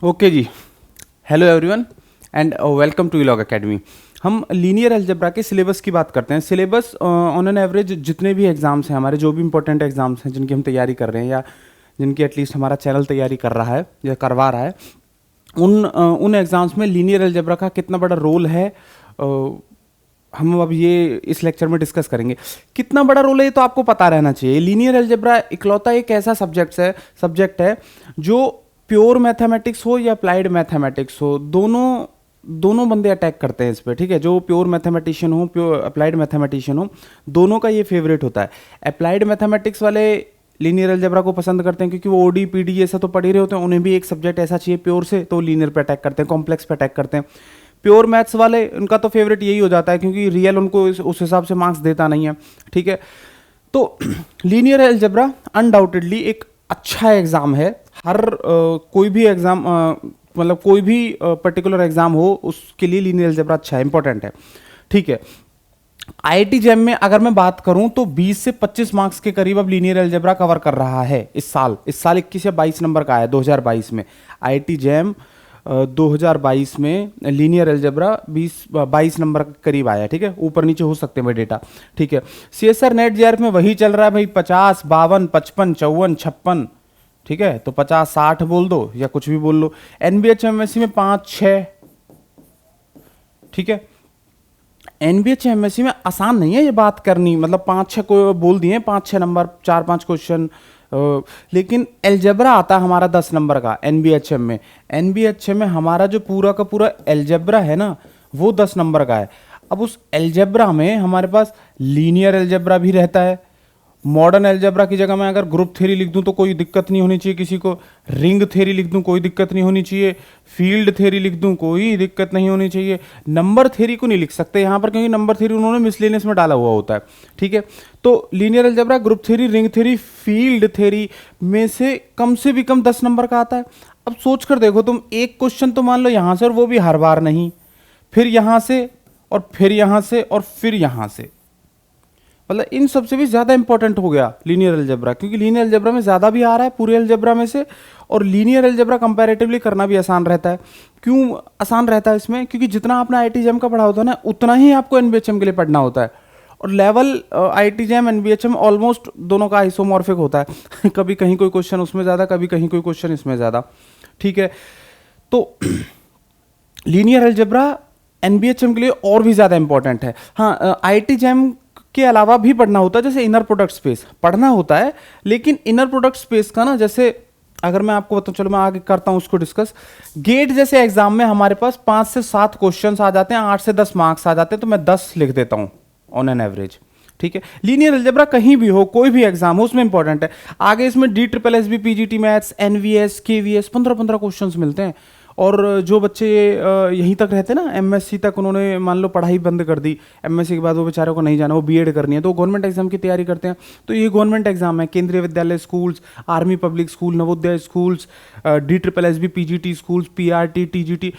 Okay जी, hello everyone and welcome to Elog academy. हम linear algebra के syllabus की बात करते हैं। सिलेबस ऑन एन एवरेज जितने भी एग्जाम्स हैं हमारे, जो भी इंपॉर्टेंट एग्जाम्स हैं जिनकी हम तैयारी कर रहे हैं या जिनकी एटलीस्ट हमारा चैनल तैयारी कर रहा है या करवा रहा है, उन एग्जाम्स में लीनियर अलजेब्रा का कितना बड़ा रोल है हम अब ये इस लेक्चर में डिस्कस करेंगे। कितना बड़ा रोल है ये तो आपको पता रहना चाहिए। लीनियर अलजेब्रा इकलौता एक ऐसा सब्जेक्ट है जो प्योर मैथमेटिक्स हो या अप्लाइड मैथमेटिक्स हो, दोनों बंदे अटैक करते हैं इस पर। ठीक है, जो प्योर मैथमेटिशियन हो, प्योर अप्लाइड मैथमेटिशियन हो, दोनों का ये फेवरेट होता है। अप्लाइड मैथमेटिक्स वाले लीनियर अलजेब्रा को पसंद करते हैं क्योंकि वो ओडी पीडी ऐसा तो पढ़ ही रहे होते हैं, उन्हें भी एक सब्जेक्ट ऐसा चाहिए प्योर से, तो लीनियर पे अटैक करते हैं, कॉम्प्लेक्स पे अटैक करते हैं। प्योर मैथ्स वाले उनका तो फेवरेट यही हो जाता है क्योंकि रियल उनको उस हिसाब से मार्क्स देता नहीं है। ठीक है, तो लीनियर अलजेब्रा अनडाउटेडली एक अच्छा एग्जाम है। हर कोई भी एग्जाम मतलब कोई भी पर्टिकुलर एग्जाम हो उसके लिए लीनियर अलजेब्रा अच्छा है, इंपॉर्टेंट है। ठीक है, आईआईटी जैम में अगर मैं बात करूं तो 20 से 25 मार्क्स के करीब अब लीनियर अलजेब्रा कवर कर रहा है इस साल 21 या 22 नंबर का है 2022 में। आईआईटी जैम 2022 में लीनियर अलजेब्रा 22 नंबर के करीब आया। ठीक है, ऊपर नीचे हो सकते हैं भाई डेटा। ठीक है, सीएसआर नेट जेआरएफ में वही चल रहा है भाई, 50 52 55 54 56। ठीक है, तो 50 60 बोल दो या कुछ भी बोल लो। एनबीएच एमएससी में 5 6। ठीक है, एनबीएच एमएससी में आसान नहीं है ये बात करनी, मतलब 5 6 को बोल दिए, 5 6 नंबर 4 5 क्वेश्चन। लेकिन एलजेब्रा आता है हमारा 10 नंबर का एनबीएचएम में। एनबीएचएम में हमारा जो पूरा का पूरा एलजेब्रा है ना, वो 10 नंबर का है। अब उस एलजेब्रा में हमारे पास लीनियर एलजेब्रा भी रहता है। मॉडर्न एलजेब्रा की जगह मैं अगर ग्रुप थ्योरी लिख दूं तो कोई दिक्कत नहीं होनी चाहिए किसी को। रिंग थ्योरी लिख दूं कोई दिक्कत नहीं होनी चाहिए। फील्ड थ्योरी लिख दूं कोई दिक्कत नहीं होनी चाहिए। नंबर थ्योरी को नहीं लिख सकते यहाँ पर क्योंकि नंबर थ्योरी उन्होंने मिसलेनियस में डाला हुआ होता है। ठीक है, तो linear algebra group theory, ring theory, field theory में से भी कम 10 नंबर का आता है। अब सोच कर देखो तुम, एक क्वेश्चन तो मान लो यहाँ से और वो भी हर बार नहीं, फिर यहाँ से और फिर यहाँ से और फिर यहाँ से, मतलब इन सबसे भी ज्यादा इंपॉर्टेंट हो गया लीनियर अलजेब्रा, क्योंकि लीनियर अलजेब्रा में ज्यादा भी आ रहा है पूरे अलजेब्रा में से, और लीनियर अलजेब्रा कंपैरेटिवली करना भी आसान रहता है। क्यों आसान रहता है इसमें? क्योंकि जितना आपने आईआईटी जैम का पढ़ा होता है ना, उतना ही आपको एनबीएचएम के लिए पढ़ना होता है। और level IIT jam NBHM almost दोनों का आइसोमॉर्फिक होता है कभी कहीं कोई क्वेश्चन उसमें ज्यादा, कभी कहीं कोई क्वेश्चन इसमें ज्यादा। ठीक है, तो लीनियर अलजेब्रा एनबीएचएम के लिए और भी ज्यादा इंपॉर्टेंट है। हाँ, आईआईटी जैम के अलावा भी पढ़ना होता है, जैसे इनर प्रोडक्ट स्पेस पढ़ना होता है, लेकिन इनर प्रोडक्ट स्पेस का ना, जैसे अगर मैं आपको बताऊं, चलो मैं आगे करता हूं उसको डिस्कस। गेट जैसे एग्जाम में हमारे पास 5 से 7 क्वेश्चंस आ जाते हैं, 8 से 10 मार्क्स आ जाते हैं, तो मैं 10 लिख देता हूं ऑन एन एवरेज। ठीक है, लीनियर अलजेब्रा कहीं भी हो, कोई भी एग्जाम हो, उसमें इंपॉर्टेंट है। आगे इसमें D triple S B PGT maths NVS KVS 15 questions मिलते हैं। और जो बच्चे यहीं तक रहते हैं ना, एमएससी तक उन्होंने मान लो पढ़ाई बंद कर डी, एमएससी के बाद वो बेचारों को नहीं जाना, वो बीएड करनी है, तो गवर्नमेंट एग्जाम की तैयारी करते हैं। तो ये गवर्नमेंट एग्जाम है, Kendriya Vidyalaya schools, army public school, Navodaya schools, D triple S B PGT schools, PRT TGT.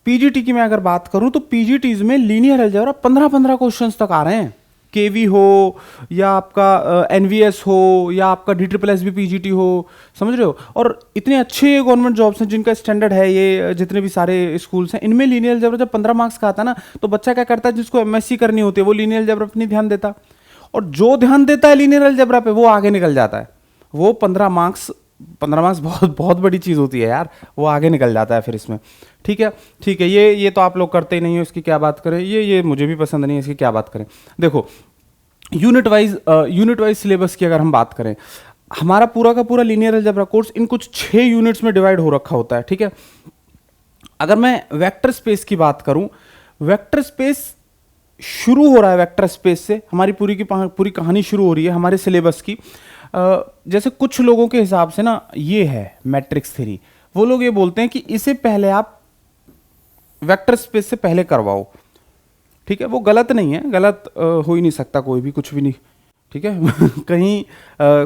PGT की मैं अगर बात करूं तो पीजीटीज में लीनियर अलजेब्रा 15 क्वेश्चन तक आ रहे हैं। केवी हो या आपका एनवीएस हो या आपका D triple S B PGT हो, समझ रहे हो। और इतने अच्छे गवर्नमेंट जॉब्स हैं जिनका स्टैंडर्ड है, ये जितने भी सारे स्कूल्स हैं, इनमें लीनियर अलजेब्रा जब 15 मार्क्स का आता है ना, तो बच्चा क्या करता है, जिसको एमएससी करनी होती है वो लीनियर अलजेब्रा पर नहीं ध्यान देता, और जो ध्यान देता है लीनियर अलजेब्रा पे वो आगे निकल जाता है। वो 15 मार्क्स बहुत बहुत बड़ी चीज़ होती है यार, वो आगे निकल जाता है फिर इसमें। ठीक है, ठीक है, ये तो आप लोग करते ही नहीं हो, इसकी क्या बात करें, ये मुझे भी पसंद नहीं है, इसकी क्या बात करें। देखो, यूनिट वाइज सिलेबस की अगर हम बात करें, हमारा पूरा का पूरा लीनियर अलजेब्रा कोर्स इन कुछ 6 यूनिट्स में डिवाइड हो रखा होता है। ठीक है, अगर मैं वेक्टर स्पेस की बात करूं, वेक्टर स्पेस शुरू हो रहा है, वेक्टर स्पेस से हमारी पूरी कहानी शुरू हो रही है हमारे सिलेबस की। जैसे कुछ लोगों के हिसाब से ना ये है मैट्रिक्स थ्योरी, वो लोग ये बोलते हैं कि इसे पहले आप वेक्टर स्पेस से पहले करवाओ। ठीक है, वो गलत नहीं है, गलत हो ही नहीं सकता कोई भी, कुछ भी नहीं। ठीक है कहीं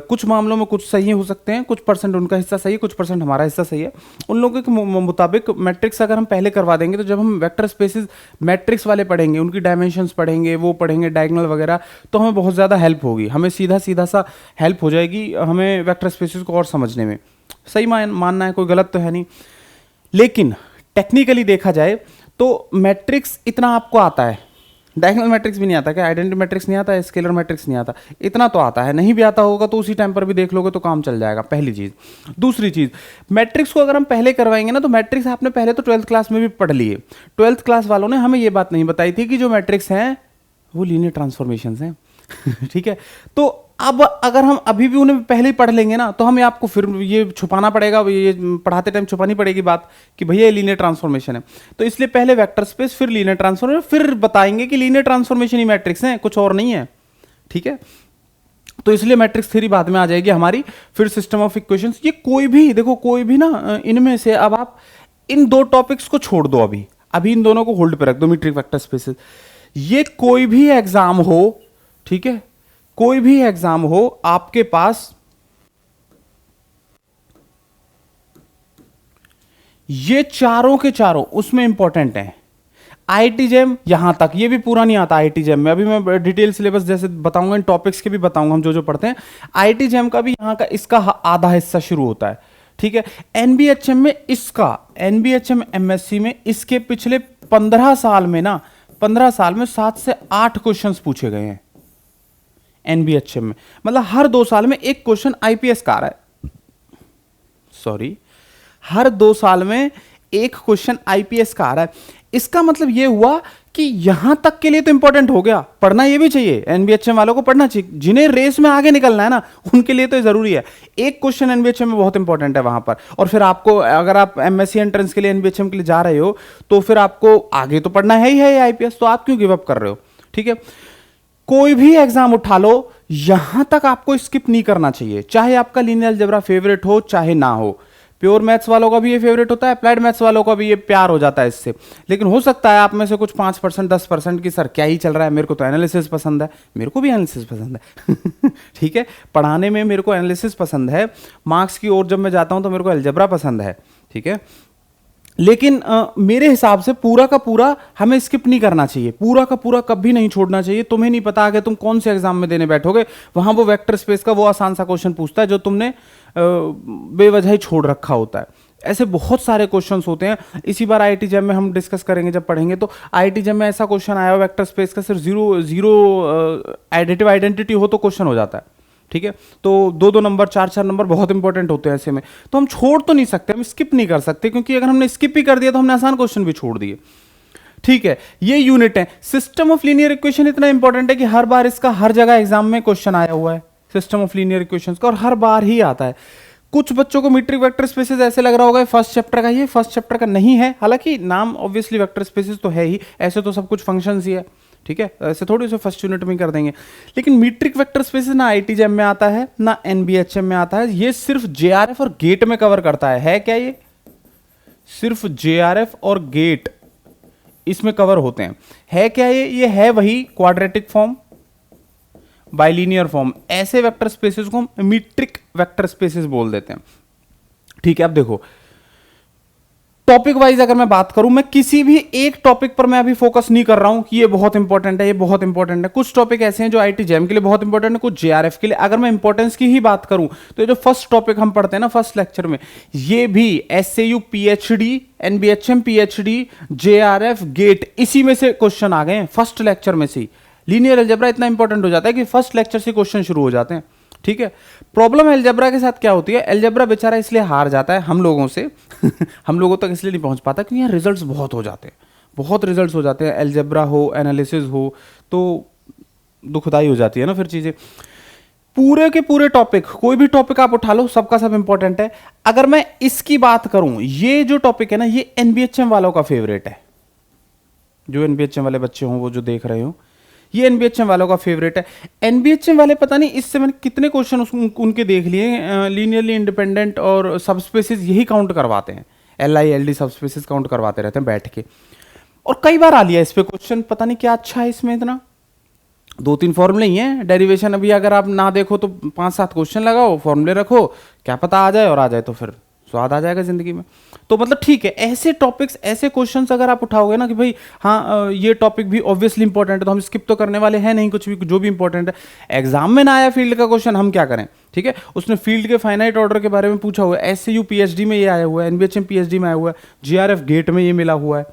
कुछ मामलों में कुछ सही हो सकते हैं, कुछ परसेंट उनका हिस्सा सही है, कुछ परसेंट हमारा हिस्सा सही है। उन लोगों के मुताबिक मैट्रिक्स अगर हम पहले करवा देंगे तो जब हम वेक्टर स्पेसेस मैट्रिक्स वाले पढ़ेंगे, उनकी डायमेंशंस पढ़ेंगे, वो पढ़ेंगे डायगोनल वगैरह, तो हमें बहुत ज़्यादा हेल्प होगी, हमें सीधा सा हेल्प हो जाएगी हमें वेक्टर स्पेसेस को और समझने में। सही मानना है, कोई गलत तो है नहीं। लेकिन टेक्निकली देखा जाए तो मैट्रिक्स इतना आपको आता है, डायगोनल मैट्रिक्स भी नहीं आता क्या, आइडेंटिटी मैट्रिक्स नहीं आता, स्केलर मैट्रिक्स नहीं आता, इतना तो आता है। नहीं भी आता होगा तो उसी टाइम पर भी देख लोगे तो काम चल जाएगा, पहली चीज। दूसरी चीज, मैट्रिक्स को अगर हम पहले करवाएंगे ना, तो मैट्रिक्स आपने पहले तो 12th क्लास में भी पढ़ लिए। 12th क्लास वालों ने हमें ये बात नहीं बताई थी कि जो मैट्रिक्स हैं वो लीनियर ट्रांसफॉर्मेशंस हैं। ठीक है, तो अब अगर हम अभी भी उन्हें पहले ही पढ़ लेंगे ना, तो हमें आपको फिर ये छुपाना पड़ेगा, ये पढ़ाते टाइम छुपानी पड़ेगी बात कि भैया ये लीनियर ट्रांसफॉर्मेशन है। तो इसलिए पहले वेक्टर स्पेस, फिर लीनियर ट्रांसफॉर्मेशन, फिर बताएंगे कि लीनियर ट्रांसफॉर्मेशन ही मैट्रिक्स है, कुछ और नहीं है। ठीक है, तो इसलिए मैट्रिक्स थ्योरी बाद में आ जाएगी हमारी। फिर सिस्टम ऑफ इक्वेशंस, ये कोई भी देखो, कोई भी ना इनमें से, अब आप इन दो टॉपिक्स को छोड़ दो, अभी इन दोनों को होल्ड पे रख दो, मीट्रिक वेक्टर स्पेसेस। ये कोई भी एग्जाम हो, ठीक है, कोई भी एग्जाम हो आपके पास, ये चारों के चारों उसमें इंपॉर्टेंट हैं। आईआईटी जैम यहां तक, ये भी पूरा नहीं आता आईआईटी जैम में, अभी मैं डिटेल सिलेबस जैसे बताऊंगा, इन टॉपिक्स के भी बताऊंगा हम जो जो पढ़ते हैं। आईआईटी जैम का भी यहां का इसका आधा हिस्सा शुरू होता है। ठीक है, एनबीएचएम में इसका, एनबीएचएम एमएससी में इसके पिछले 15 साल में ना, 15 साल में 7 से 8 क्वेश्चंस पूछे गए हैं एनबीएचएम में। मतलब हर 2 साल में एक क्वेश्चन आईपीएस का आ रहा है, सॉरी, हर 2 साल में एक क्वेश्चन आईपीएस का आ रहा है। इसका मतलब यह हुआ कि यहां तक के लिए तो इंपॉर्टेंट हो गया, पढ़ना ये भी चाहिए, एनबीएचएम वालों को पढ़ना चाहिए, जिन्हें रेस में आगे निकलना है ना, उनके लिए तो जरूरी है। एक क्वेश्चन एनबीएचएम में बहुत इंपॉर्टेंट है वहां पर। और फिर आपको, अगर आप एमएससी एंट्रेंस के लिए एनबीएचएम के लिए जा रहे हो, तो फिर आपको आगे तो पढ़ना है ही है आईपीएस, तो आप क्यों गिव अप कर रहे हो। ठीक है, कोई भी एग्जाम उठा लो, यहां तक आपको स्किप नहीं करना चाहिए, चाहे आपका लीनियर अलजेब्रा फेवरेट हो चाहे ना हो। प्योर मैथ्स वालों का भी ये फेवरेट होता है, अप्लाइड मैथ्स वालों का भी ये प्यार हो जाता है इससे। लेकिन हो सकता है आप में से कुछ 5% 10% की, सर क्या ही चल रहा है, मेरे को तो एनालिसिस पसंद है। मेरे को भी एनालिसिस पसंद है। ठीक है, पढ़ाने में मेरे को एनालिसिस पसंद है, मार्क्स की ओर जब मैं जाता हूं तो मेरे को अलजेब्रा पसंद है। ठीक है, लेकिन मेरे हिसाब से पूरा का पूरा हमें स्किप नहीं करना चाहिए, पूरा का पूरा कभी नहीं छोड़ना चाहिए। तुम्हें नहीं पता कि तुम कौन से एग्जाम में देने बैठोगे, वहां वो वेक्टर स्पेस का वो आसान सा क्वेश्चन पूछता है जो तुमने बेवजह ही छोड़ रखा होता है। ऐसे बहुत सारे क्वेश्चंस होते हैं। इसी बार आईआईटी जैम में हम डिस्कस करेंगे जब पढ़ेंगे, तो आईआईटी जैम में ऐसा क्वेश्चन आया वेक्टर स्पेस का, सिर्फ जीरो एडिटिव आइडेंटिटी हो तो क्वेश्चन हो जाता है। ठीक है, तो 2-2 नंबर 4-4 नंबर बहुत इंपॉर्टेंट होते हैं ऐसे में, तो हम छोड़ तो नहीं सकते, हम स्किप नहीं कर सकते, क्योंकि अगर हमने स्किप ही कर दिया तो हमने आसान क्वेश्चन भी छोड़ दिए। ठीक है, ये यूनिट है। सिस्टम ऑफ लीनियर इक्वेशन इतना इंपॉर्टेंट है कि हर बार इसका हर जगह एग्जाम में क्वेश्चन आया हुआ है, सिस्टम ऑफ लीनियर इक्वेशंस का, और हर बार ही आता है। कुछ बच्चों को मीट्रिक वेक्टर स्पेसेस ऐसे लग रहा होगा फर्स्ट चैप्टर का, ये फर्स्ट चैप्टर का नहीं है, हालांकि नाम ऑब्वियसली वेक्टर स्पेसेस तो है ही, ऐसे तो सब कुछ फंक्शंस ही है। ठीक है, ऐसे थोड़ी से फर्स्ट यूनिट में कर देंगे। लेकिन मीट्रिक वेक्टर स्पेसेस ना आईआईटी जैम में आता है ना एनबीएचएम में आता है, ये सिर्फ जेआरएफ और गेट में कवर करता है क्या, ये सिर्फ जेआरएफ और गेट इसमें कवर होते हैं। है क्या ये है वही क्वाड्रेटिक फॉर्म, बाइलिनियर फॉर्म, ऐसे वेक्टर स्पेसेस को हम मीट्रिक वेक्टर स्पेसेस बोल देते हैं। ठीक है, अब देखो टॉपिक वाइज अगर मैं बात करूं, मैं किसी भी एक टॉपिक पर मैं अभी फोकस नहीं कर रहा हूं कि ये बहुत इंपॉर्टेंट है, ये बहुत इंपॉर्टेंट है। कुछ टॉपिक ऐसे हैं जो आईआईटी जैम के लिए बहुत इंपॉर्टेंट है, कुछ जेआरएफ के लिए। अगर मैं इंपॉर्टेंस की ही बात करूं तो ये जो फर्स्ट टॉपिक हम पढ़ते हैं ना फर्स्ट लेक्चर में, ये भी SAU PhD, NBHM PhD, JRF, GATE, इसी में से क्वेश्चन आ गए हैं फर्स्ट लेक्चर में से। लीनियर अलजेब्रा इतना इंपॉर्टेंट हो जाता है कि फर्स्ट लेक्चर से क्वेश्चन शुरू हो जाते हैं। ठीक है, प्रॉब्लम अलजेब्रा के साथ क्या होती है, अलजेब्रा बेचारा इसलिए हार जाता है हम लोगों से हम लोगों तक इसलिए नहीं पहुंच पाता क्योंकि यहाँ रिजल्ट्स बहुत हो जाते हैं, बहुत रिजल्ट्स हो जाते हैं। अलजेब्रा हो, एनालिसिस हो, तो दुखदाई हो जाती है ना फिर चीजें। पूरे के पूरे टॉपिक, कोई भी टॉपिक आप उठा लो, सबका सब इंपॉर्टेंट है। अगर मैं इसकी बात करूं, ये जो टॉपिक है ना, ये एनबीएचएम वालों का फेवरेट है। जो एनबीएचएम वाले बच्चे हों, वो जो देख रहे हो, ये एनबीएचएम वालों का फेवरेट है। एनबीएचएम वाले पता नहीं इससे मैंने कितने क्वेश्चन उनके देख लिए, लीनियरली इंडिपेंडेंट और सबस्पेसिस यही काउंट करवाते हैं, एलआई एलडी सबस्पेसिस काउंट करवाते रहते हैं बैठ के। और कई बार आ लिया इस पे क्वेश्चन, पता नहीं क्या अच्छा है इसमें इतना। 2-3 फॉर्मूले ही हैं, डेरिवेशन अभी अगर आप ना देखो तो 5-7 क्वेश्चन लगाओ, फॉर्मूले रखो, क्या पता आ जाए, और आ जाए तो फिर स्वाद आ जाएगा ज़िंदगी में। तो मतलब ठीक है, ऐसे टॉपिक्स, ऐसे क्वेश्चंस अगर आप उठाओगे ना कि भाई हाँ ये टॉपिक भी ऑब्वियसली इंपॉर्टेंट है, तो हम स्किप तो करने वाले हैं नहीं, कुछ भी जो भी इंपॉर्टेंट है। एग्जाम में ना आया फील्ड का क्वेश्चन, हम क्या करें, ठीक है। उसने फील्ड के फाइनाइट ऑर्डर के बारे में पूछा हुआ है, एससीयू पीएचडी में ये आया हुआ है, एनबीएचएम पीएचडी में आया हुआ है, जीआरएफ गेट में ये मिला हुआ है,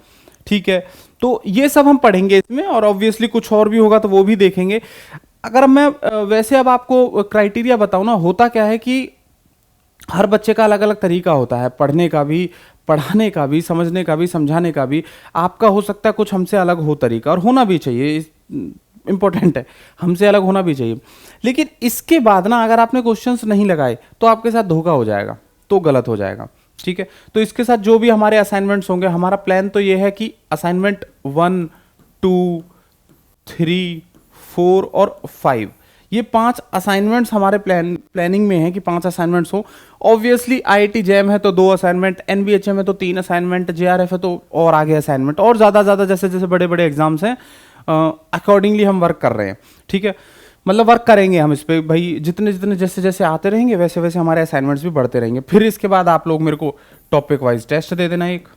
ठीक है। तो ये सब हम पढ़ेंगे इसमें, और ऑब्वियसली कुछ और भी होगा तो वो भी देखेंगे। अगर मैं वैसे अब आपको क्राइटेरिया बताऊं ना, होता क्या है कि हर बच्चे का अलग अलग तरीका होता है, पढ़ने का भी, पढ़ाने का भी, समझने का भी, समझाने का भी। आपका हो सकता है कुछ हमसे अलग हो तरीका, और होना भी चाहिए, इंपॉर्टेंट है, हमसे अलग होना भी चाहिए। लेकिन इसके बाद ना अगर आपने क्वेश्चंस नहीं लगाए तो आपके साथ धोखा हो जाएगा, तो गलत हो जाएगा, ठीक है। तो इसके साथ जो भी हमारे असाइनमेंट्स होंगे, हमारा प्लान तो ये है कि असाइनमेंट 1, 2, 3, 4 और 5, ये 5 असाइनमेंट्स हमारे प्लानिंग में है कि 5 असाइनमेंट्स हो। ऑब्वियसली आईआईटी जैम है तो 2 असाइनमेंट, एनबीएचएम है तो 3 असाइनमेंट, जेआरएफ है तो और आगे असाइनमेंट, और ज़्यादा जैसे जैसे बड़े बड़े एग्जाम्स हैं अकॉर्डिंगली हम वर्क कर रहे हैं, ठीक है। मतलब वर्क करेंगे हम इस पर भाई, जितने जितने जैसे जैसे आते रहेंगे वैसे वैसे हमारे असाइनमेंट्स भी बढ़ते रहेंगे। फिर इसके बाद आप लोग मेरे को टॉपिक वाइज टेस्ट दे देना एक।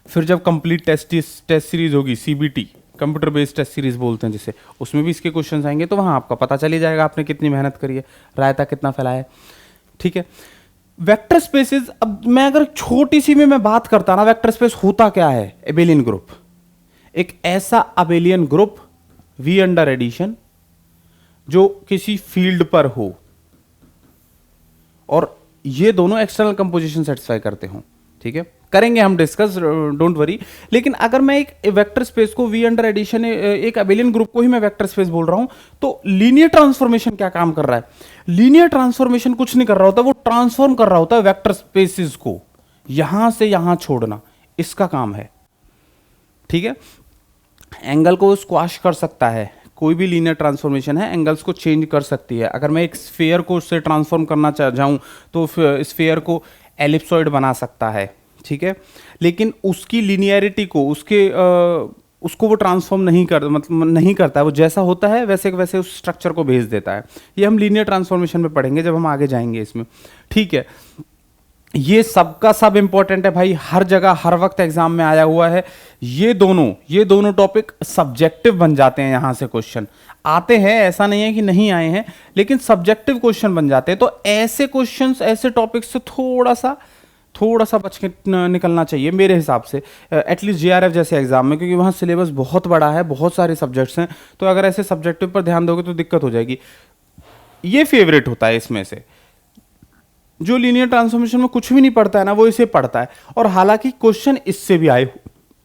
फिर जब कंप्लीट टेस्ट सीरीज होगी, CBT computer based test series बोलते हैं जिसे, उसमें भी इसके क्वेश्चंस आएंगे, तो वहाँ आपका पता चल ही जाएगा आपने कितनी मेहनत करी है, रायता कितना फैलाया है, ठीक है। वेक्टर स्पेसेस, अब मैं अगर छोटी सी में मैं बात करता ना, वेक्टर स्पेस होता क्या है, एबेलियन ग्रुप, एक ऐसा abelian group V under addition जो किसी फील्ड पर हो और ये दोनों एक्सटर्नल कंपोजिशन सेटिस्फाई करते हो, ठीक है। करेंगे हम डिस्कस, डोंट वरी। लेकिन अगर मैं एक वेक्टर स्पेस को वी अंडर एडिशन, एक अबेलियन ग्रुप को ही मैं वेक्टर स्पेस बोल रहा हूं, तो लीनियर ट्रांसफॉर्मेशन क्या काम कर रहा है? लीनियर ट्रांसफॉर्मेशन कुछ नहीं कर रहा होता, वो ट्रांसफॉर्म कर रहा होता है वेक्टर स्पेसिस को, यहां से यहां छोड़ना, इसका काम है, ठीक है। एंगल को स्क्वाश कर सकता है, कोई भी लीनियर ट्रांसफॉर्मेशन है एंगल्स को चेंज कर सकती है। अगर मैं एक स्फीयर को उससे ट्रांसफॉर्म करना चाहूँ तो स्फीयर को एलिप्सॉइड बना सकता है, ठीक है। लेकिन उसकी लीनियरिटी को, उसको वो ट्रांसफॉर्म नहीं करता है, वो जैसा होता है वैसे वैसे उस स्ट्रक्चर को भेज देता है। ये हम लीनियर ट्रांसफॉर्मेशन में पढ़ेंगे जब हम आगे जाएंगे इसमें, ठीक है। ये सबका सब इंपॉर्टेंट है भाई, हर जगह हर वक्त एग्जाम में आया हुआ है। ये दोनों टॉपिक सब्जेक्टिव बन जाते हैं, यहां से क्वेश्चन आते हैं, ऐसा नहीं है कि नहीं आए हैं, लेकिन सब्जेक्टिव क्वेश्चन बन जाते हैं। तो ऐसे क्वेश्चंस, ऐसे टॉपिक्स से थोड़ा सा बच के निकलना चाहिए मेरे हिसाब से, एटलीस्ट जेआरएफ जैसे एग्जाम में, क्योंकि वहाँ सिलेबस बहुत बड़ा है, बहुत सारे सब्जेक्ट्स हैं। तो अगर ऐसे सब्जेक्टिव पर ध्यान दोगे तो दिक्कत हो जाएगी। ये फेवरेट होता है इसमें से, जो लीनियर ट्रांसफॉर्मेशन में कुछ भी नहीं पढ़ता है ना, वो इसे पढ़ता है। और हालांकि क्वेश्चन इससे भी आए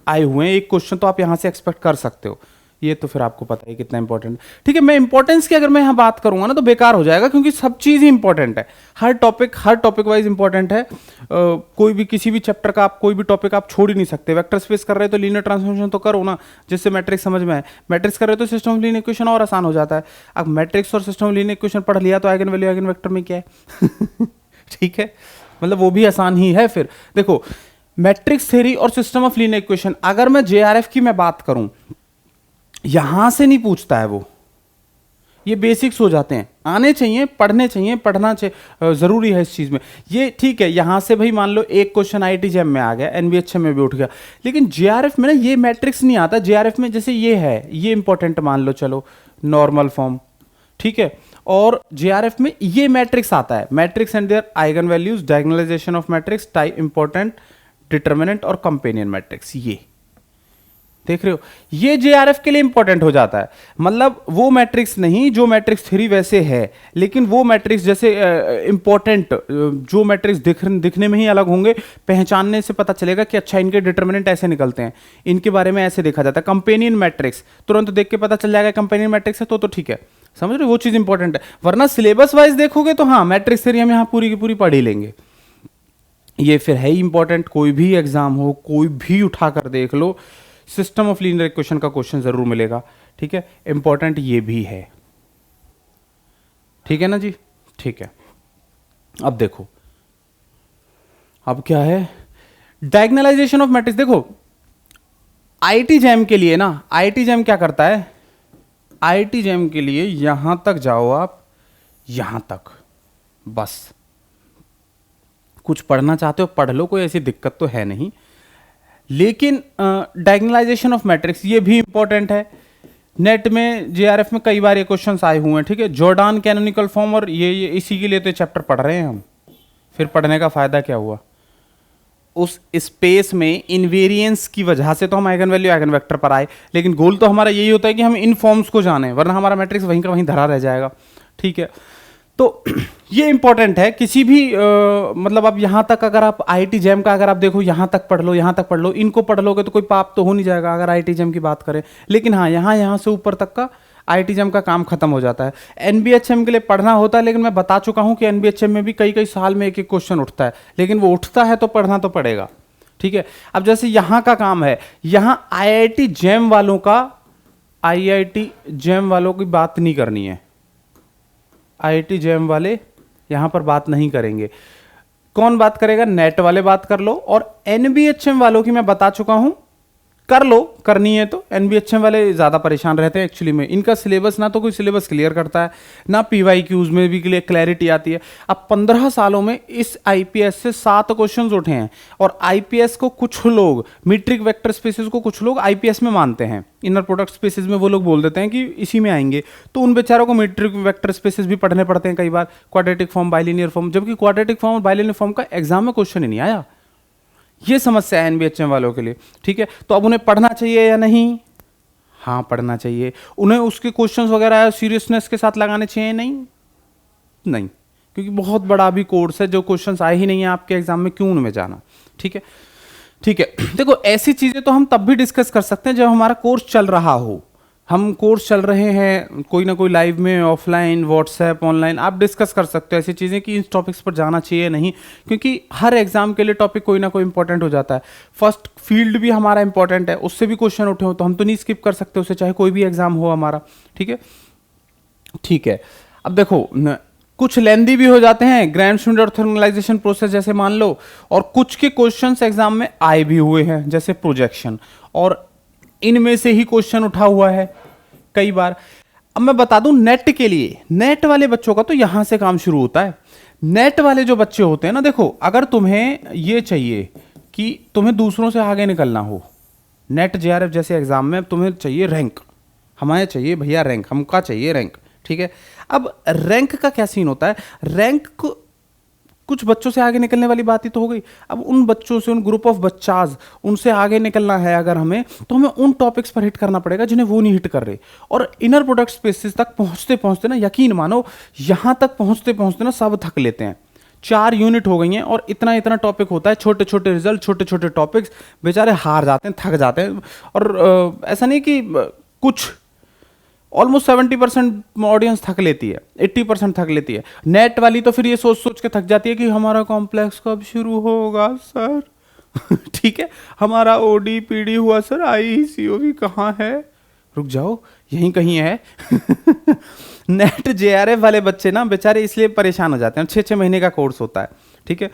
हुए हैं, एक क्वेश्चन तो आप यहां से एक्सपेक्ट कर सकते हो, ये तो फिर आपको पता है कितना इंपॉर्टेंट है, ठीक है। मैं इंपॉर्टेंस की अगर मैं यहां बात करूंगा ना तो बेकार हो जाएगा, क्योंकि सब चीज ही इंपॉर्टेंट है, हर टॉपिक वाइज इंपॉर्टेंट है। कोई भी किसी भी चैप्टर का आप कोई भी टॉपिक आप छोड़ ही नहीं सकते। वेक्टर स्पेस कर रहे हो तो लीनियर ट्रांसफॉर्मेशन तो करो ना, जिससे मैट्रिक्स समझ में आए। मैट्रिक्स कर रहे हो तो सिस्टम ऑफ लीनियर इक्वेशन और आसान हो जाता है। अब मैट्रिक्स और सिस्टम ऑफ लीनियर इक्वेशन पढ़ लिया तो आइगन वैल्यू आइगन वेक्टर में क्या है ठीक है, मतलब वो भी आसान ही है। फिर देखो, मैट्रिक्स थ्योरी और सिस्टम ऑफ लीनियर इक्वेशन, अगर मैं जेआरएफ की मैं बात करूं, यहां से नहीं पूछता है वो, ये बेसिक्स हो जाते हैं, आने चाहिए, पढ़ने चाहिए, पढ़ना चाहिए, जरूरी है इस चीज में। ये ठीक है, यहां से भाई मान लो एक क्वेश्चन आईआईटी जैम में आ गया, एनबीएचएम में भी उठ गया, लेकिन जेआरएफ में ना ये मैट्रिक्स नहीं आता। जेआरएफ में जैसे ये है, ये इंपॉर्टेंट मान लो, चलो नॉर्मल फॉर्म, ठीक है। और जेआरएफ में ये मैट्रिक्स आता है, matrix and their eigen values, diagonalization of matrix, type important, determinant और कंपेनियन मैट्रिक्स, ये देख रहे हो, ये जेआरएफ के लिए इंपॉर्टेंट हो जाता है। मतलब वो मैट्रिक्स नहीं जो मैट्रिक्स थ्योरी वैसे है, लेकिन वो मैट्रिक्स जैसे इंपॉर्टेंट, जो मैट्रिक्स दिखने में ही अलग होंगे, पहचानने से पता चलेगा कि अच्छा इनके डिटर्मिनेंट ऐसे निकलते हैं, इनके बारे में ऐसे देखा जाता है। कंपेनियन मैट्रिक्स तुरंत देख के पता चल जाएगा कंपेनियन मैट्रिक्स है तो ठीक है, समझ रहे हो, वो चीज इंपॉर्टेंट है। वरना सिलेबस वाइज देखोगे तो हाँ, मैट्रिक्स थ्योरी हम यहाँ पूरी की पूरी पढ़ ही लेंगे, ये फिर है ही इंपॉर्टेंट। कोई भी एग्जाम हो, कोई भी उठाकर देख लो, सिस्टम ऑफ लीनियर इक्वेशन का क्वेश्चन जरूर मिलेगा, ठीक है। इंपॉर्टेंट ये भी है, ठीक है ना जी, ठीक है। अब देखो, अब क्या है, डायगोनलाइजेशन ऑफ मैट्रिक्स। देखो आईआईटी जैम के लिए ना, आईआईटी जैम क्या करता है, आईआईटी जैम के लिए यहां तक जाओ आप, यहां तक बस, कुछ पढ़ना चाहते हो पढ़ लो, कोई ऐसी दिक्कत तो है नहीं। लेकिन डायगोनलाइजेशन ऑफ मैट्रिक्स ये भी इंपॉर्टेंट है। नेट में जेआरएफ में कई बार ये क्वेश्चंस आए हुए हैं, ठीक है। जॉर्डान कैनोनिकल फॉर्म, और ये इसी के लिए तो चैप्टर पढ़ रहे हैं हम। फिर पढ़ने का फायदा क्या हुआ? उस स्पेस में इनवेरिएंस की वजह से तो हम आइगन वैल्यू आइगन वेक्टर पर आए, लेकिन गोल तो हमारा यही होता है कि हम इन फॉर्म्स को जाने, वरना हमारा मैट्रिक्स वहीं का वहीं धरा रह जाएगा, ठीक है। तो ये इंपॉर्टेंट है किसी भी मतलब अब यहाँ तक अगर आप आईआईटी जैम का अगर आप देखो, यहाँ तक पढ़ लो, यहाँ तक पढ़ लो, इनको पढ़ लोगे तो कोई पाप तो हो नहीं जाएगा अगर आईआईटी जैम की बात करें। लेकिन हाँ, यहाँ से ऊपर तक का आईआईटी जैम का काम खत्म हो जाता है। एनबीएचएम के लिए पढ़ना होता है, लेकिन मैं बता चुका हूँ कि एनबीएचएम में भी कई कई साल में एक एक क्वेश्चन उठता है, लेकिन वो उठता है तो पढ़ना तो पड़ेगा, ठीक है। अब जैसे यहाँ का काम है, यहाँ आईआईटी जैम वालों का, आईआईटी जैम वालों की बात नहीं करनी है, आईआईटी जैम वाले यहां पर बात नहीं करेंगे। कौन बात करेगा? नेट वाले बात कर लो। और एनबीएचएम वालों की मैं बता चुका हूं, कर लो, करनी है तो। एनबीएचएम वाले ज्यादा परेशान रहते हैं एक्चुअली में, इनका सिलेबस ना तो कोई सिलेबस क्लियर करता है, ना पीवाईक्यूज में भी क्लैरिटी आती है। अब 15 सालों में इस आईपीएस से 7 क्वेश्चंस उठे हैं, और आईपीएस को कुछ लोग मीट्रिक वेक्टर स्पेसेस को कुछ लोग आईपीएस में मानते हैं, इनर प्रोडक्ट स्पेसेस में वो लोग बोल देते हैं कि इसी में आएंगे, तो उन बेचारों को मीट्रिक वेक्टर स्पेसेस भी पढ़ने पड़ते हैं कई बार, क्वाड्रेटिक फॉर्म, बाइलिनियर फॉर्म, जबकि क्वाड्रेटिक फॉर्म और बाइलिनियर फॉर्म का एग्जाम में क्वेश्चन ही नहीं आया। ये समस्या है एनबीएचएम वालों के लिए, ठीक है। तो अब उन्हें पढ़ना चाहिए या नहीं? हाँ, पढ़ना चाहिए। उन्हें उसके क्वेश्चंस वगैरह सीरियसनेस के साथ लगाने चाहिए? नहीं, क्योंकि बहुत बड़ा भी कोर्स है, जो क्वेश्चंस आए ही नहीं है आपके एग्जाम में, क्यों उनमें जाना, ठीक है। ठीक है, देखो ऐसी चीजें तो हम तब भी डिस्कस कर सकते हैं जब हमारा कोर्स चल रहा हो। हम कोर्स चल रहे हैं, कोई ना कोई लाइव में, ऑफलाइन, व्हाट्सएप, ऑनलाइन, आप डिस्कस कर सकते हो ऐसी चीज़ें कि इन टॉपिक्स पर जाना चाहिए नहीं, क्योंकि हर एग्जाम के लिए टॉपिक कोई ना कोई इंपॉर्टेंट हो जाता है। फर्स्ट फील्ड भी हमारा इंपॉर्टेंट है, उससे भी क्वेश्चन उठे हो तो हम तो नहीं स्किप कर सकते उसे, चाहे कोई भी एग्जाम हो हमारा, ठीक है। ठीक है, अब देखो कुछ लेंदी भी हो जाते हैं, ग्रैंड स्टूडेंट ऑर्थोगोनलाइजेशन प्रोसेस जैसे मान लो, और कुछ के क्वेश्चंस एग्जाम में आए भी हुए हैं जैसे प्रोजेक्शन, और इनमें से ही क्वेश्चन उठा हुआ है कई बार। अब मैं बता दूं नेट के लिए, नेट वाले बच्चों का तो यहां से काम शुरू होता है। नेट वाले जो बच्चे होते हैं ना, देखो अगर तुम्हें ये चाहिए कि तुम्हें दूसरों से आगे निकलना हो, नेट जेआरएफ जैसे एग्जाम में तुम्हें चाहिए रैंक, हमारे चाहिए भैया रैंक, हमका चाहिए रैंक, ठीक है। अब रैंक का क्या सीन होता है? रैंक को कुछ बच्चों से आगे निकलने वाली बात ही तो हो गई। अब उन बच्चों से, उन ग्रुप ऑफ बच्चाज, उनसे आगे निकलना है अगर हमें, तो हमें उन टॉपिक्स पर हिट करना पड़ेगा जिन्हें वो नहीं हिट कर रहे। और इनर प्रोडक्ट स्पेसिस तक पहुंचते पहुंचते ना, यकीन मानो यहां तक पहुंचते पहुंचते ना सब थक लेते हैं। 4 यूनिट हो गई हैं और इतना इतना टॉपिक होता है, छोटे छोटे रिजल्ट, छोटे छोटे टॉपिक्स, बेचारे हार जाते हैं, थक जाते हैं। और ऐसा नहीं कि कुछ, ऑलमोस्ट 70% ऑडियंस थक लेती है, 80% थक लेती है। नेट वाली तो फिर ये सोच सोच के थक जाती है कि हमारा कॉम्प्लेक्स कब शुरू होगा सर ठीक है, हमारा ओडी पीडी हुआ सर, आईसीओवी कहाँ है, रुक जाओ यहीं कहीं है नेट जेआरएफ वाले बच्चे ना बेचारे इसलिए परेशान हो जाते हैं, 6-6 महीने का कोर्स होता है, ठीक है।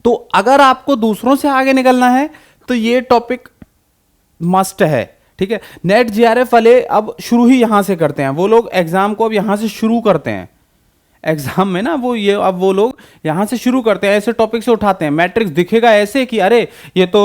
तो अगर आपको दूसरों से आगे निकलना है तो ये टॉपिक मस्ट है, ठीक है। नेट जेआरएफ वाले अब शुरू ही यहां से करते हैं, वो लोग एग्जाम को अब यहां से शुरू करते हैं। एग्जाम में ना अब वो लोग यहां से शुरू करते हैं, ऐसे टॉपिक से उठाते हैं। मैट्रिक्स दिखेगा ऐसे कि अरे ये तो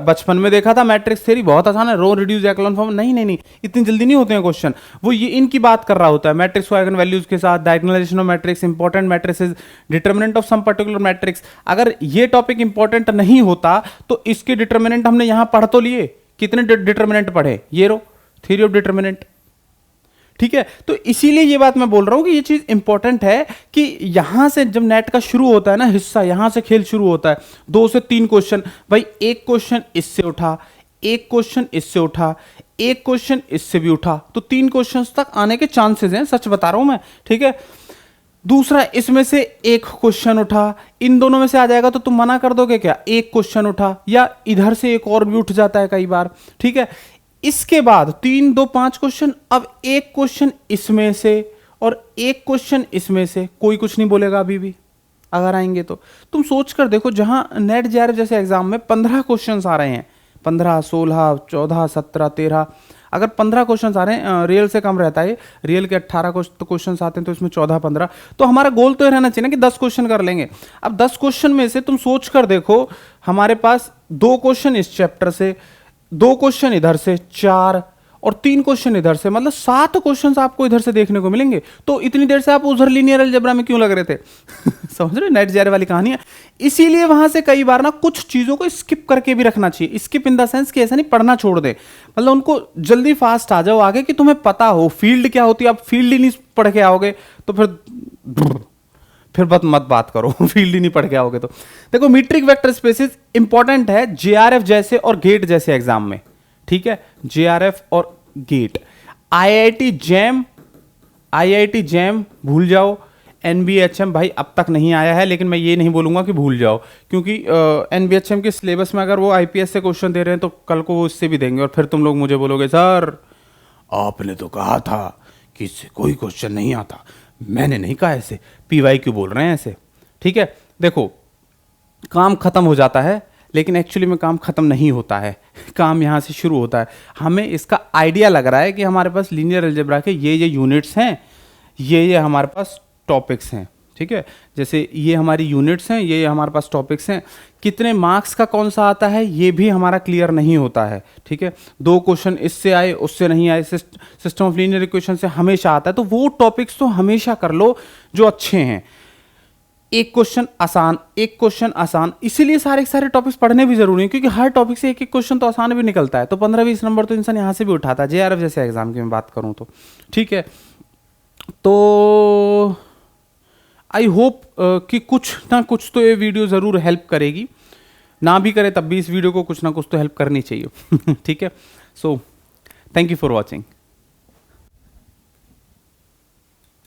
बचपन में देखा था, मैट्रिक्स थ्योरी बहुत आसान है, रो रिड्यूस एक्लोन फॉर्म, नहीं, इतनी जल्दी नहीं होते हैं क्वेश्चन। वो ये इनकी बात कर रहा होता है, मैट्रिक्स को आइगन वैल्यूज के साथ, diagonalization of matrix, important matrices, determinant of some particular matrix. अगर ये टॉपिक इंपॉर्टेंट नहीं होता तो इसके डिटर्मिनेंट हमने यहां पढ़ तो लिए, कितने डिटर्मिनेंट पढ़े, ये रो थ्योरी ऑफ डिटर्मिनेंट, ठीक है। तो इसीलिए ये बात मैं बोल रहा हूं कि ये चीज इंपॉर्टेंट है कि यहां से जब नेट का शुरू होता है ना हिस्सा, यहां से खेल शुरू होता है। 2 से 3 क्वेश्चन, भाई एक क्वेश्चन इससे उठा, एक क्वेश्चन इससे उठा, एक क्वेश्चन इससे भी उठा, तो 3 क्वेश्चंस तक आने के चांसेस हैं, सच बता रहा हूं मैं, ठीक है। दूसरा, इसमें से एक क्वेश्चन उठा, इन दोनों में से आ जाएगा तो तुम मना कर दोगे क्या? एक क्वेश्चन उठा, या इधर से एक और भी उठ जाता है कई बार, ठीक है। इसके बाद 3, 2, 5 क्वेश्चन, अब एक क्वेश्चन इसमें से और एक क्वेश्चन इसमें से, कोई कुछ नहीं बोलेगा अभी भी अगर आएंगे तो। तुम सोच कर देखो, जहां नेट जेआरएफ जैसे एग्जाम में 15 क्वेश्चन आ रहे हैं, 15, 16, 14, 17, 13, अगर 15 क्वेश्चन आ रहे हैं, रियल से कम रहता है, रियल के 18 क्वेश्चन आते हैं तो इसमें 14-15, तो हमारा गोल तो ये रहना चाहिए ना कि 10 क्वेश्चन कर लेंगे। अब 10 क्वेश्चन में से तुम सोच कर देखो, हमारे पास 2 क्वेश्चन इस चैप्टर से, 2 क्वेश्चन इधर से, 4 और 3 क्वेश्चन इधर से, मतलब 7 क्वेश्चंस आपको इधर से देखने को मिलेंगे। तो इतनी देर से आप उधर लीनियर अलजेब्रा में क्यों लग रहे थे? समझ रहे, नेट जार वाली कहानी है। इसीलिए वहां से कई बार ना कुछ चीजों को स्किप करके भी रखना चाहिए। स्किप इन द सेंस कि ऐसा नहीं पढ़ना छोड़ दे, मतलब उनको जल्दी फास्ट आ जाओ आगे कि तुम्हें पता हो फील्ड क्या होती है। आप फील्ड ही नहीं पढ़ के आओगे तो फिर मत बात करो। फील्ड ही नहीं पढ़ के आओगे तो देखो, मीट्रिक वेक्टर स्पेसिस इंपॉर्टेंट है जेआरएफ जैसे और गेट जैसे एग्जाम में, ठीक है, जेआरएफ और गेट। आईआईटी जैम भूल जाओ, एनबीएचएम भाई अब तक नहीं आया है, लेकिन मैं ये नहीं बोलूंगा कि भूल जाओ, क्योंकि एनबीएचएम के सिलेबस में अगर वो आईपीएस से क्वेश्चन दे रहे हैं तो कल को वो इससे भी देंगे, और फिर तुम लोग मुझे बोलोगे सर आपने तो कहा था कि इससे कोई क्वेश्चन नहीं आता। मैंने नहीं कहा ऐसे, पीवाई क्यों बोल रहे हैं ऐसे, ठीक है। देखो, काम खत्म हो जाता है, लेकिन एक्चुअली में काम खत्म नहीं होता है, काम यहाँ से शुरू होता है। हमें इसका आइडिया लग रहा है कि हमारे पास लीनियर अलजेब्रा के ये यूनिट्स हैं, ये हमारे पास टॉपिक्स हैं, ठीक है। जैसे ये हमारी यूनिट्स हैं, ये हमारे पास टॉपिक्स हैं। कितने मार्क्स का कौन सा आता है ये भी हमारा क्लियर नहीं होता है, ठीक है। 2 क्वेश्चन इससे आए, उससे नहीं आए, सिस्टम ऑफ लीनियर इक्वेशन से हमेशा आता है, तो वो टॉपिक्स तो हमेशा कर लो जो अच्छे हैं। एक क्वेश्चन आसान, इसीलिए सारे टॉपिक्स पढ़ने भी जरूरी है, क्योंकि हर टॉपिक से एक क्वेश्चन तो आसान भी निकलता है। तो 15-20 नंबर तो इंसान यहाँ से भी उठाता है, जेआरएफ जैसे एग्जाम की मैं बात करूँ तो, ठीक है। तो आई होप कि कुछ ना कुछ तो ये वीडियो ज़रूर हेल्प करेगी, ना भी करे तब भी इस वीडियो को कुछ ना कुछ तो हेल्प करनी चाहिए। ठीक है, so thank you for watching.